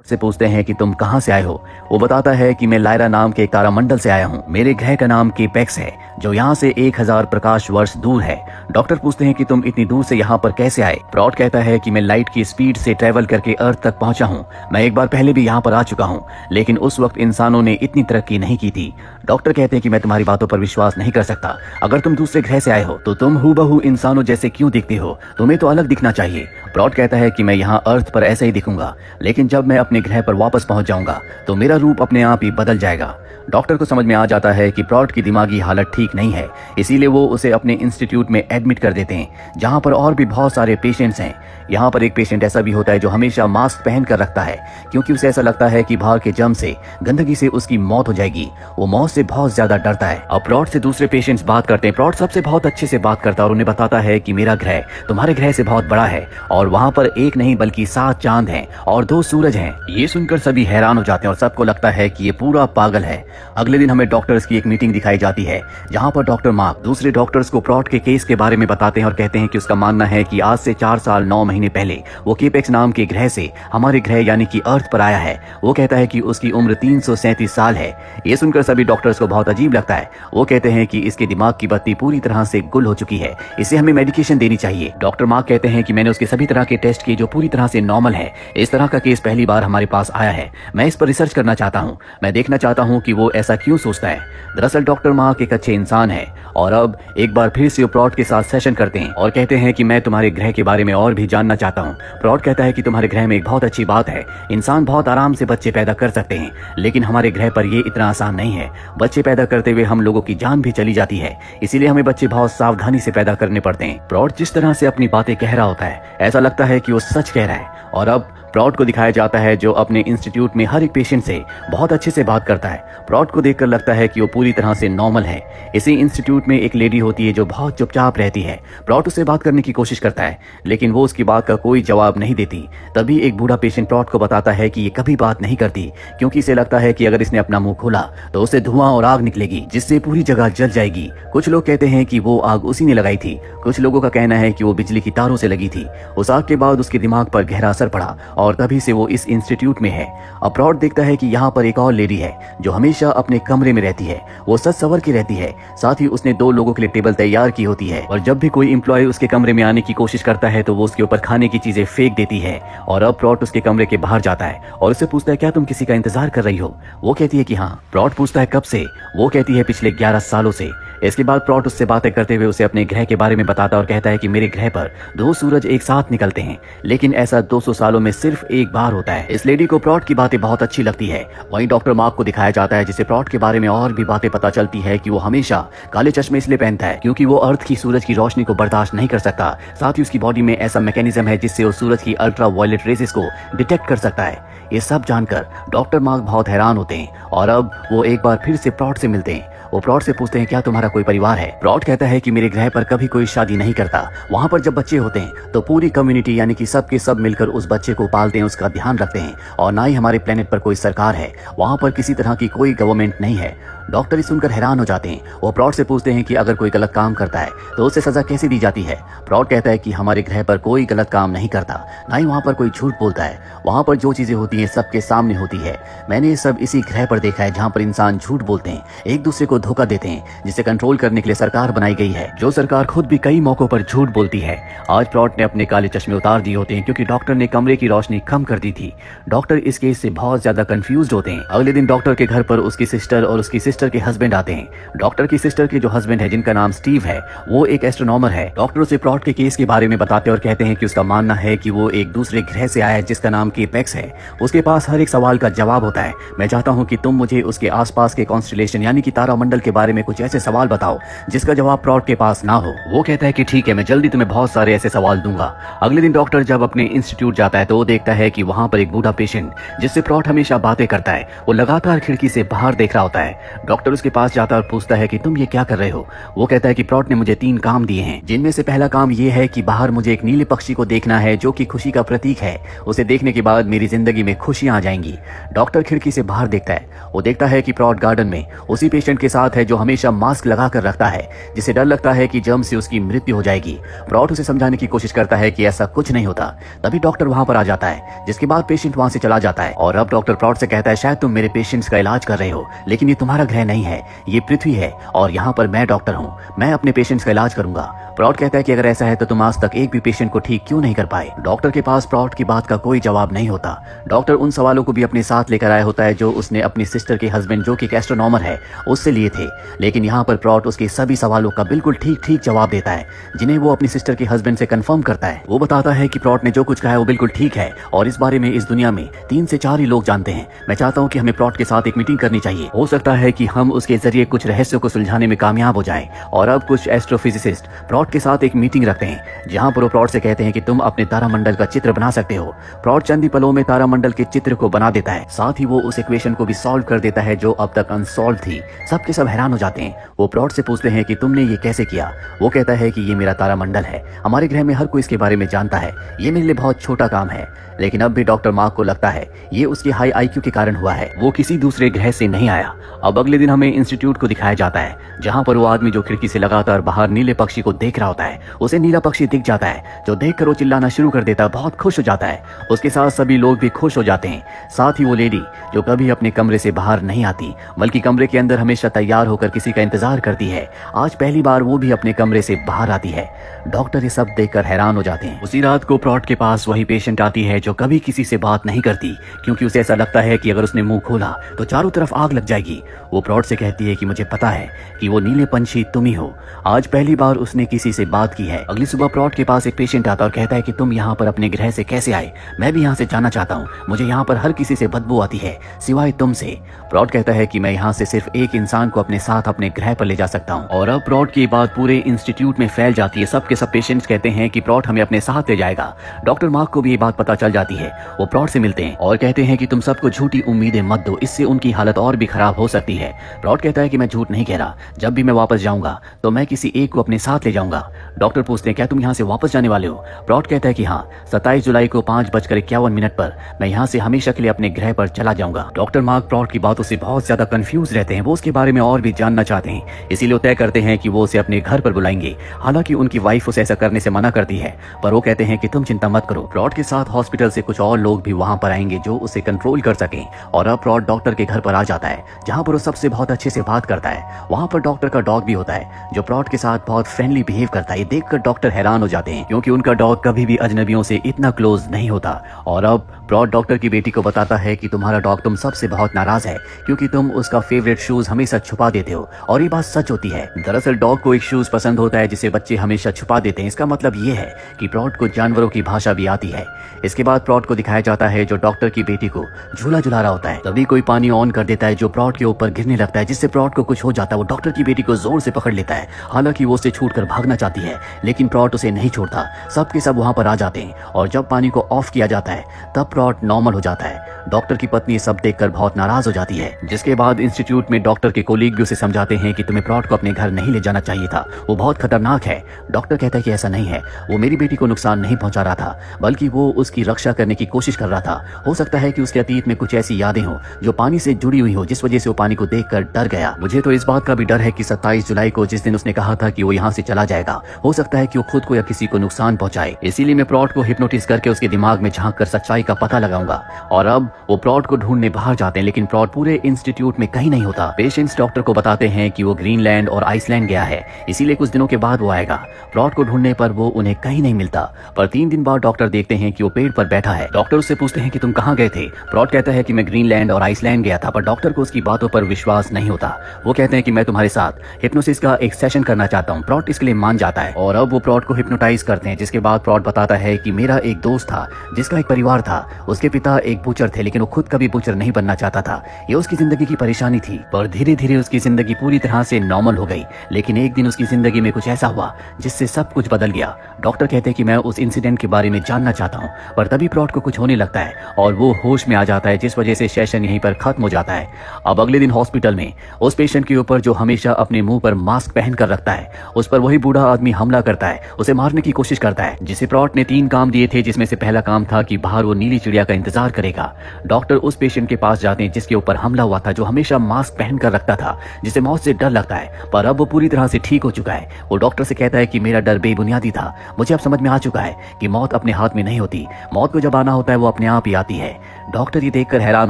से पूछते हैं कि तुम कहां से आए हो। वो बताता है कि मैं लायरा नाम के एक तारामंडल से आया हूं। मेरे ग्रह का नाम केपेक्स है जो यहां से 1000 प्रकाश वर्ष दूर है। डॉक्टर पूछते हैं कि तुम इतनी दूर से यहां पर कैसे आए। प्रॉट कहता है कि मैं लाइट की स्पीड से ट्रेवल करके अर्थ तक पहुंचा हूं। मैं एक बार पहले भी यहां पर आ चुका हूं, लेकिन उस वक्त इंसानों ने इतनी तरक्की नहीं की थी। डॉक्टर कहते हैं कि मैं तुम्हारी बातों पर विश्वास नहीं कर सकता। अगर तुम दूसरे ग्रह से आए हो तो तुम हूबहू इंसानों जैसे क्यों दिखते हो? तुम्हें तो अलग दिखना चाहिए। प्रॉट कहता है कि मैं यहाँ अर्थ पर ऐसे ही दिखूंगा, लेकिन जब मैं अपने ग्रह पर वापस पहुंच जाऊंगा तो मेरा रूप अपने आप ही बदल जाएगा। डॉक्टर को समझ में आ जाता है कि प्रॉट की दिमागी हालत ठीक नहीं है, इसीलिए वो उसे अपने इंस्टीट्यूट में एडमिट कर देते हैं, जहां पर और भी बहुत सारे पेशेंट्स हैं। यहाँ पर एक पेशेंट ऐसा भी होता है जो हमेशा मास्क पहन कर रखता है, क्योंकि उसे ऐसा लगता है कि बाहर के जर्म से, गंदगी से उसकी मौत हो जाएगी। वो मौत से बहुत ज्यादा डरता है। अब प्रॉट से दूसरे पेशेंट्स बात करते हैं। प्रॉट सबसे बहुत अच्छे से बात करता है और उन्हें बताता है कि मेरा ग्रह तुम्हारे ग्रह से बहुत बड़ा है और वहाँ पर एक नहीं बल्कि 7 चांद हैं और 2 सूरज हैं। ये सुनकर सभी हैरान हो जाते हैं और सबको लगता है कि ये पूरा पागल है। अगले दिन हमें डॉक्टर्स की एक मीटिंग दिखाई जाती है, जहाँ पर डॉक्टर मार्क दूसरे डॉक्टर्स को प्रॉट के केस के बारे में बताते हैं और कहते हैं कि उसका मानना है कि आज से 4 साल 9 महीने पहले वो केपेक्स नाम के ग्रह से हमारे ग्रह यानी कि अर्थ पर आया है। वो कहता है कि उसकी उम्र 337 साल है। ये सुनकर सभी डॉक्टर्स को बहुत अजीब लगता है। वो कहते हैं कि इसके दिमाग की बत्ती पूरी तरह से गुल हो चुकी है, इसे हमें मेडिकेशन देनी चाहिए। डॉक्टर मार्क कहते हैं कि मैंने उसके सभी तरह के टेस्ट किए जो पूरी तरह से नॉर्मल है। इस तरह का केस पहली बार हमारे पास आया है। मैं इस पर रिसर्च करना चाहता हूँ। मैं देखना चाहता हूँ कि वो ऐसा क्यों सोचता है। दरअसल डॉक्टर मार्क एक अच्छे इंसान है और अब एक बार फिर से प्रॉट के साथ सेशन करते हैं और कहते हैं कि मैं तुम्हारे ग्रह के बारे में और भी जानना चाहता हूँ। प्रॉट कहता है कि तुम्हारे ग्रह में एक बहुत अच्छी बात है, इंसान बहुत आराम से बच्चे पैदा कर सकते हैं, लेकिन हमारे ग्रह पर ये इतना आसान नहीं है। बच्चे पैदा करते हुए हम लोगों की जान भी चली जाती है, इसीलिए हमें बच्चे बहुत सावधानी से पैदा करने पड़ते हैं। प्रॉट जिस तरह से अपनी बातें कह रहा होता है, ऐसा लगता है कि वो सच कह रहा है। और अब प्रॉट को दिखाया जाता है जो अपने इंस्टीट्यूट में हर एक पेशेंट से बहुत अच्छे से बात करता है। प्रॉट को देखकर लगता है कि वो पूरी तरह से नॉर्मल है। इसी इंस्टीट्यूट में एक लेडी होती है जो बहुत चुपचाप रहती है। प्रॉट उससे बात करने की कोशिश करता है, लेकिन वो उसकी बात का कोई जवाब नहीं देती। तभी एक बूढ़ा पेशेंट प्रॉट को बताता है कि ये कभी बात नहीं करती, क्योंकि इसे लगता है कि अगर इसने अपना मुंह खोला तो उसे धुआं और आग निकलेगी, जिससे पूरी जगह जल जाएगी। कुछ लोग कहते हैं कि वो आग उसी ने लगाई थी, कुछ लोगों का कहना है कि वो बिजली की तारों से लगी थी। उस आग के बाद उसके दिमाग पर गहरा असर पड़ा और तभी से वो इस इंस्टीट्यूट में है। अब प्रॉट देखता है कि यहाँ पर एक और लेडी है जो हमेशा अपने कमरे में रहती है। वो सच सवर की रहती है, साथ ही उसने 2 लोगों के लिए टेबल तैयार की होती है और जब भी कोई एम्प्लॉय उसके कमरे में आने की कोशिश करता है तो वो उसके ऊपर खाने की चीजें फेंक देती है। और अब प्रॉट उसके कमरे के बाहर जाता है और उससे पूछता है क्या तुम किसी का इंतजार कर रही हो? वो कहती है कि हाँ। प्रॉट पूछता है कब से? वो कहती है पिछले 11 सालों से। इसके बाद प्रॉट उससे बातें करते हुए उसे अपने ग्रह के बारे में बताता और कहता है कि मेरे ग्रह पर 2 सूरज एक साथ निकलते हैं, लेकिन ऐसा 200 सालों में सिर्फ एक बार होता है। इस लेडी को प्रॉट की बातें बहुत अच्छी लगती है। वहीं डॉक्टर मार्क को दिखाया जाता है जिसे प्रॉट के बारे में और भी बातें पता चलती है कि वो हमेशा काले चश्मे इसलिए पहनता है क्योंकि वो अर्थ की सूरज की रोशनी को बर्दाश्त नहीं कर सकता। साथ ही उसकी बॉडी में ऐसा मैकेनिज्म है जिससे वो सूरज की अल्ट्रा वायलेट रेसेस को डिटेक्ट कर सकता है। ये सब जानकर डॉक्टर मार्क बहुत हैरान होते हैं और अब वो एक बार फिर से प्रॉट से मिलते हैं। वो प्रॉट से पूछते हैं क्या तुम्हारा कोई परिवार है? प्रॉट कहता है कि मेरे ग्रह पर कभी कोई शादी नहीं करता। वहाँ पर जब बच्चे होते हैं तो पूरी कम्युनिटी यानी कि सब के सब मिलकर उस बच्चे को पालते हैं, उसका ध्यान रखते हैं। और ना ही हमारे प्लेनेट पर कोई सरकार है, वहाँ पर किसी तरह की कोई गवर्नमेंट नहीं है। डॉक्टर सुनकर हैरान हो जाते हैं। वो प्रॉट से पूछते हैं कि अगर कोई गलत काम करता है तो उसे सजा कैसे दी जाती है? प्रॉट कहता है कि हमारे ग्रह पर कोई गलत काम नहीं करता, ना ही वहाँ पर कोई झूठ बोलता है। वहाँ पर जो चीजें होती हैं सबके सामने होती है। मैंने ये सब इसी ग्रह पर देखा है जहाँ पर इंसान झूठ बोलते हैं, एक दूसरे को धोखा देते हैं, जिसे कंट्रोल करने के लिए सरकार बनाई गई है, जो सरकार खुद भी कई मौकों पर झूठ बोलती है। आज प्रॉट ने अपने काले चश्मे उतार दिए होते हैं क्योंकि डॉक्टर ने कमरे की रोशनी कम कर दी थी। डॉक्टर इस केस से बहुत ज्यादा कंफ्यूज होते हैं। अगले दिन डॉक्टर के घर पर उसकी सिस्टर और उसकी सिस्टर के हस्बैंड आते हैं। डॉक्टर की सिस्टर के जो हस्बैंड है जिनका नाम स्टीव है, वो एक एस्ट्रोनॉमर है। डॉक्टर उसे प्रॉट के केस के बारे में बताते और कहते हैं कि उसका मानना है कि वो एक दूसरे ग्रह से आया है जिसका नाम केपेक्स है। उसके पास हर एक सवाल का जवाब होता है। मैं चाहता हूँ कि तुम मुझे उसके आसपास के कॉन्स्टेलेशन यानी कि तारामंडल के बारे में कुछ ऐसे सवाल बताओ जिसका जवाब प्रॉट के पास ना हो। वो कहता है कि ठीक है, मैं जल्दी तुम्हें बहुत सारे ऐसे सवाल दूंगा। अगले दिन डॉक्टर जब अपने इंस्टीट्यूट जाता है तो वो देखता है कि वहाँ पर एक बूढ़ा पेशेंट जिससे प्रॉट हमेशा बातें करता है, वो लगातार खिड़की से बाहर देख रहा होता है। डॉक्टर उसके पास जाता है और पूछता है कि तुम ये क्या कर रहे हो? वो कहता है कि प्रॉट ने मुझे 3 काम दिए हैं, जिनमें से पहला काम ये है कि बाहर मुझे एक नीले पक्षी को देखना है जो कि खुशी का प्रतीक है। उसे देखने के बाद मेरी जिंदगी में खुशियां आ जाएंगी। डॉक्टर खिड़की से बाहर देखता है। वो देखता है कि प्रॉट गार्डन में उसी पेशेंट के साथ साथ है जो हमेशा मास्क लगा कर रखता है, जिसे डर लगता है कि जर्म से उसकी मृत्यु हो जाएगी। प्रॉट उसे समझाने की कोशिश करता है कि ऐसा कुछ नहीं होता। तभी डॉक्टर वहां पर आ जाता है, जिसके बाद पेशेंट वहां से चला जाता है। और अब डॉक्टर प्रॉट से कहता है, शायद तुम मेरे पेशेंट्स का इलाज कर रहे हो, लेकिन ये तुम्हारा ग्रह नहीं है, ये पृथ्वी है और यहाँ पर मैं डॉक्टर हूँ, मैं अपने पेशेंट्स का इलाज करूंगा। प्रॉट कहता है कि अगर ऐसा है तो तुम आज तक एक भी पेशेंट को ठीक क्यों नहीं कर पाए। डॉक्टर के पास प्रॉट की बात का कोई जवाब नहीं होता। डॉक्टर उन सवालों को भी अपने साथ लेकर आया होता है जो उसने अपनी सिस्टर के हस्बैंड, जो कि एक एस्ट्रोनॉमर है, उससे लिए थे। लेकिन यहाँ पर प्रॉट उसके सभी सवालों का बिल्कुल ठीक ठीक जवाब देता है, जिन्हें वो अपनी सिस्टर के हस्बैंड से कंफर्म करता है। वो बताता है कि प्रॉट ने जो कुछ कहा है वो बिल्कुल ठीक है और इस बारे में इस दुनिया में 3 से 4 ही लोग जानते हैं। मैं चाहता हूँ कि हमें प्रॉट के साथ एक मीटिंग करनी चाहिए। हो सकता है कि हम उसके जरिए कुछ रहस्यों को सुलझाने में कामयाब हो जाएं। और अब कुछ एस्ट्रोफिजिसिस्ट प्रॉट के साथ एक मीटिंग रखते हैं, जहां पर वो प्रॉट से कहते हैं कि तुम अपने तारामंडल का चित्र बना सकते हो। प्रॉट चंद ही पलों में तारामंडल के चित्र को बना देता है, साथ ही वो उस इक्वेशन को भी सॉल्व कर देता है जो अब तक अनसॉल्व थी। सबके सब हैरान हो जाते हैं। वो प्रॉट से पूछते हैं कि तुमने ये कैसे किया। वो कहता है कि ये मेरा तारामंडल है, हमारे ग्रह में हर कोई इसके बारे में जानता है, ये मेरे लिए बहुत छोटा काम है। लेकिन अब भी डॉक्टर मार्क को लगता है ये उसके हाई आईक्यू के कारण हुआ है, वो किसी दूसरे ग्रह से नहीं आया। अब अगले दिन हमें इंस्टीट्यूट को दिखाया जाता है, जहां पर वो आदमी जो खिड़की से लगातार बाहर नीले पक्षी को देख रहा होता है, उसे नीला पक्षी दिख जाता है, जो देखकर वो चिल्लाना शुरू कर देता है, बहुत खुश हो जाता है। उसके साथ सभी लोग भी खुश हो जाते हैं। साथ ही वो लेडी जो कभी अपने कमरे से बाहर नहीं आती, बल्कि कमरे के अंदर हमेशा तैयार होकर किसी का इंतजार करती है, आज पहली बार वो भी अपने कमरे से बाहर आती है। डॉक्टर ये सब देखकर हैरान हो जाते हैं। उसी रात को प्रॉट के पास वही पेशेंट आती है जो कभी किसी से बात नहीं करती, क्योंकि उसे ऐसा लगता है कि अगर उसने मुंह खोला तो चारों तरफ आग लग जाएगी। वो प्रॉट से कहती है कि मुझे पता है कि वो नीले पंछी तुम ही हो। आज पहली बार उसने किसी से बात की है। अगली सुबह प्रॉट के पास एक पेशेंट आता और कहता है कि तुम यहाँ पर अपने ग्रह से कैसे आए, मैं भी यहाँ से जाना चाहता हूँ, मुझे यहाँ पर हर किसी से बदबू आती है सिवाय तुमसे। प्रॉट कहता है कि मैं यहाँ से सिर्फ एक इंसान को अपने साथ अपने ग्रह पर ले जा सकता हूँ। और अब प्रॉट की बात पूरे इंस्टीट्यूट में फैल जाती है। सबके सब पेशेंट्स कहते हैं कि प्रॉट हमें अपने साथ ले जाएगा। डॉक्टर मार्क को भी ये बात पता चल जाती है। वो प्रॉट से मिलते हैं और कहते हैं कि तुम सबको झूठी उम्मीदें मत दो, इससे उनकी हालत और भी खराब हो सकती है। प्रॉट कहता है कि मैं झूठ नहीं कह रहा, जब भी मैं वापस जाऊंगा तो मैं किसी एक को अपने साथ ले जाऊंगा। डॉक्टर पूछते हैं क्या तुम यहाँ से वापस जाने वाले हो। प्रॉट कहता है कि हाँ, 27 जुलाई को 5:51 पर मैं यहाँ से हमेशा के लिए अपने ग्रह पर चला जाऊंगा। डॉक्टर मार्क प्रॉट की बातों से बहुत ज्यादा कंफ्यूज रहते हैं। वो उसके बारे में और भी जानना चाहते हैं, इसीलिए वो तय करते हैं कि वो उसे अपने घर पर बुलाएंगे। हालांकि उनकी वाइफ उसे ऐसा करने से मना करती है, पर वो कहते हैं कि तुम चिंता मत करो। प्रॉट के साथ हॉस्पिटल से कुछ और लोग भी वहां पर आएंगे जो उसे कंट्रोल कर सकें। और अब प्रॉट डॉक्टर के घर पर आ जाता है, जहां पर वो सबसे बहुत अच्छे से बात करता है। वहां पर डॉक्टर का डॉग भी होता है जो प्रॉट के साथ बहुत फ्रेंडली बिहेव करता है। ये देखकर डॉक्टर हैरान हो जाते हैं, क्योंकि उनका डॉग कभी भी अजनबियों से इतना क्लोज नहीं होता। और अब प्रॉट डॉक्टर की बेटी को बताता है कि तुम्हारा डॉग तुम सबसे बहुत नाराज है, क्योंकि तुम उसका फेवरेट शूज हमेशा छुपा देते हो। और ये बात सच होती है। दरअसल डॉग को एक शूज पसंद होता है जिसे बच्चे हमेशा छुपा देते हैं। इसका मतलब ये है कि प्रॉट को जानवरों की भाषा भी आती है। इसके बाद प्रॉट को दिखाया जाता है जो डॉक्टर की बेटी को झूला झुला रहा होता है। तभी कोई पानी ऑन कर देता है जो प्रॉट के ऊपर गिरने लगता है, जिससे प्रॉट को कुछ हो जाता है। वो डॉक्टर की बेटी को जोर से पकड़ लेता है। हालांकि वो उसे छूटकर भागना चाहती है, लेकिन प्रॉट उसे नहीं छोड़ता। सबके सब वहां पर आ जाते हैं और जब पानी को ऑफ किया जाता है तब प्रॉट नॉर्मल हो जाता है। डॉक्टर की पत्नी सब देखकर बहुत नाराज हो जाती है, जिसके बाद इंस्टीट्यूट में डॉक्टर के कोलीग भी उसे समझाते हैं कि तुम्हें प्रॉट को अपने घर नहीं ले जाना चाहिए था, वो बहुत खतरनाक है। डॉक्टर कहता है कि ऐसा नहीं है, वो मेरी बेटी को नुकसान नहीं पहुंचा रहा था, बल्कि वो उसकी रक्षा करने की कोशिश कर रहा था। हो सकता है कि उसके अतीत में कुछ ऐसी यादें हो जो पानी से जुड़ी हुई हो, जिस वजह से वो पानी को देखकर डर गया। मुझे तो इस बात का भी डर है कि 27 जुलाई को, जिस दिन उसने कहा था कि वो यहाँ से चला जाएगा, हो सकता है कि वो खुद को या किसी को नुकसान पहुंचाए। इसीलिए मैं प्रॉट को हिप्नोटिस करके उसके दिमाग में झांक कर सच्चाई का पता लगाऊंगा। और अब वो प्रॉट को ढूंढने बाहर जाते हैं, लेकिन प्रॉट पूरे इंस्टीट्यूट में कहीं नहीं होता। पेशेंट्स डॉक्टर को बताते हैं कि वो ग्रीनलैंड और आइसलैंड गया है, इसीलिए कुछ दिनों के बाद वो आएगा। प्रॉट को ढूंढने पर वो उन्हें कहीं नहीं मिलता, पर 3 दिन बाद डॉक्टर देखते हैं कि वो पेड़ पर बैठा है। डॉक्टर उससे पूछते हैं कि तुम कहाँ गए थे। प्रॉट कहता है कि मैं ग्रीनलैंड और आइसलैंड गया था, पर डॉक्टर को उसकी बातों पर विश्वास नहीं होता। वो कहते हैं कि मैं तुम्हारे साथ हिप्नोसिस का एक सेशन करना चाहता हूँ। प्रॉट इसके लिए मान जाता है और अब वो प्रॉट को हिप्नोटाइज करते हैं, जिसके बाद प्रॉट बताता है कि मेरा एक दोस्त था जिसका एक परिवार था। उसके पिता एक बूचर थे, लेकिन वो खुद कभी बूचर नहीं बनना चाहता था। ये उसकी जिंदगी की परेशानी थी, पर धीरे धीरे उसकी जिंदगी पूरी तरह से नॉर्मल हो गई। लेकिन एक दिन उसकी जिंदगी में कुछ ऐसा हुआ जिससे सब कुछ बदल गया। डॉक्टर कहते हैं कि मैं उस इंसिडेंट के बारे में जानना चाहता हूँ, पर तभी तभी प्रॉट को कुछ होने लगता है और वो होश में आ जाता है, जिस वजह से सेशन यहीं पर खत्म हो जाता है। अब अगले दिन हॉस्पिटल में उस पेशेंट के ऊपर जो हमेशा अपने मुंह पर मास्क पहन कर रखता है, उस पर वही बूढ़ा आदमी हमला करता है, उसे मारने की कोशिश करता है। जिसे प्रॉट ने 3 काम दिए थे, जिसमें से पहला काम था कि बाहर वो नीली चिड़िया का इंतजार करेगा। डॉक्टर उस पेशेंट के पास जाते हैं जिसके ऊपर हमला हुआ था, जो हमेशा मास्क पहन कर रखता था, जिसे मौत से डर लगता है, पर अब वो पूरी तरह से ठीक हो चुका है। वो डॉक्टर से कहता है कि मेरा डर बेबुनियादी था, मुझे अब समझ में आ चुका है कि मौत अपने हाथ में नहीं होती, मौत को जब आना होता है वो अपने आप ही आती है। डॉक्टर ये देखकर हैरान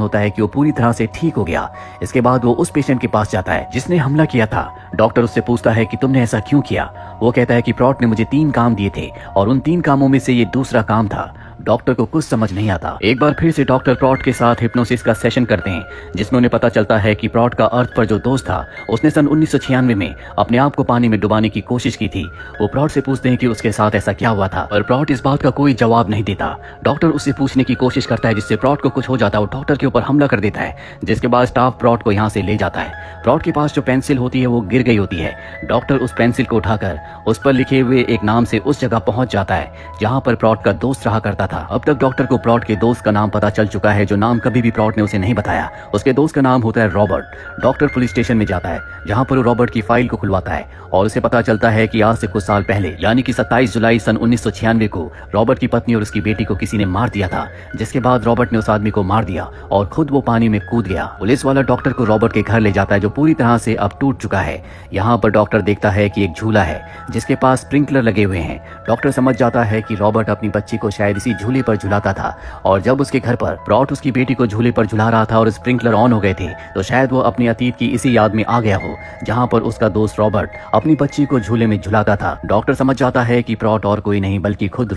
होता है कि वो पूरी तरह से ठीक हो गया। इसके बाद वो उस पेशेंट के पास जाता है जिसने हमला किया था। डॉक्टर उससे पूछता है कि तुमने ऐसा क्यों किया। वो कहता है कि प्रॉट ने मुझे 3 काम दिए थे और उन 3 कामों में से ये दूसरा काम था। डॉक्टर को कुछ समझ नहीं आता। एक बार फिर से डॉक्टर प्रॉट के साथ हिप्नोसिस का सेशन करते हैं, जिसमें उन्हें पता चलता है कि प्रॉट का अर्थ पर जो दोस्त था, उसने सन 1996 में अपने आप को पानी में डुबाने की कोशिश की थी। वो प्रॉट से पूछते हैं कि उसके साथ ऐसा क्या हुआ था, पर प्रॉट इस बात का कोई जवाब नहीं देता। डॉक्टर उससे पूछने की कोशिश करता है, जिससे प्रॉट को कुछ हो जाता है। वो डॉक्टर के ऊपर हमला कर देता है, जिसके बाद स्टाफ प्रॉट को यहाँ से ले जाता है। प्रॉट के पास जो पेंसिल होती है वो गिर गई होती है। डॉक्टर उस पेंसिल को उठाकर उस पर लिखे हुए एक नाम से उस जगह पहुंच जाता है जहाँ पर प्रॉट का दोस्त रहा करता था। अब तक डॉक्टर को प्रॉट के दोस्त का नाम पता चल चुका है, जो नाम कभी भी प्रॉट ने उसे नहीं बताया। उसके दोस्त का नाम होता है रॉबर्ट। डॉक्टर पुलिस स्टेशन में जाता है, जहां पर वो रॉबर्ट की फाइल को खुलवाता है और उसे पता चलता है कि आज से कुछ साल पहले, यानी कि 27 जुलाई सन 1996 को रॉबर्ट की पत्नी और उसकी बेटी को किसी ने मार दिया था। जिसके बाद रॉबर्ट ने उस आदमी को मार दिया और खुद वो पानी में कूद गया। पुलिस वाला डॉक्टर को रॉबर्ट के घर ले जाता है, जो पूरी तरह से अब टूट चुका है। यहाँ पर डॉक्टर देखता है कि एक झूला है जिसके पास स्प्रिंकलर लगे हुए हैं। डॉक्टर समझ जाता है कि रॉबर्ट अपनी बच्ची को शायद इसी झूले पर झुलाता था, और जब उसके घर पर प्रॉट उसकी बेटी को झूले पर झुला रहा था और स्प्रिंकलर ऑन हो गए थे, तो शायद वो अपने अतीत की इसी याद में आ गया हो, जहां पर उसका दोस्त रॉबर्ट अपनी बच्ची को झूले में झुलाता था। डॉक्टर समझ जाता है कि प्रॉट और कोई नहीं बल्कि खुद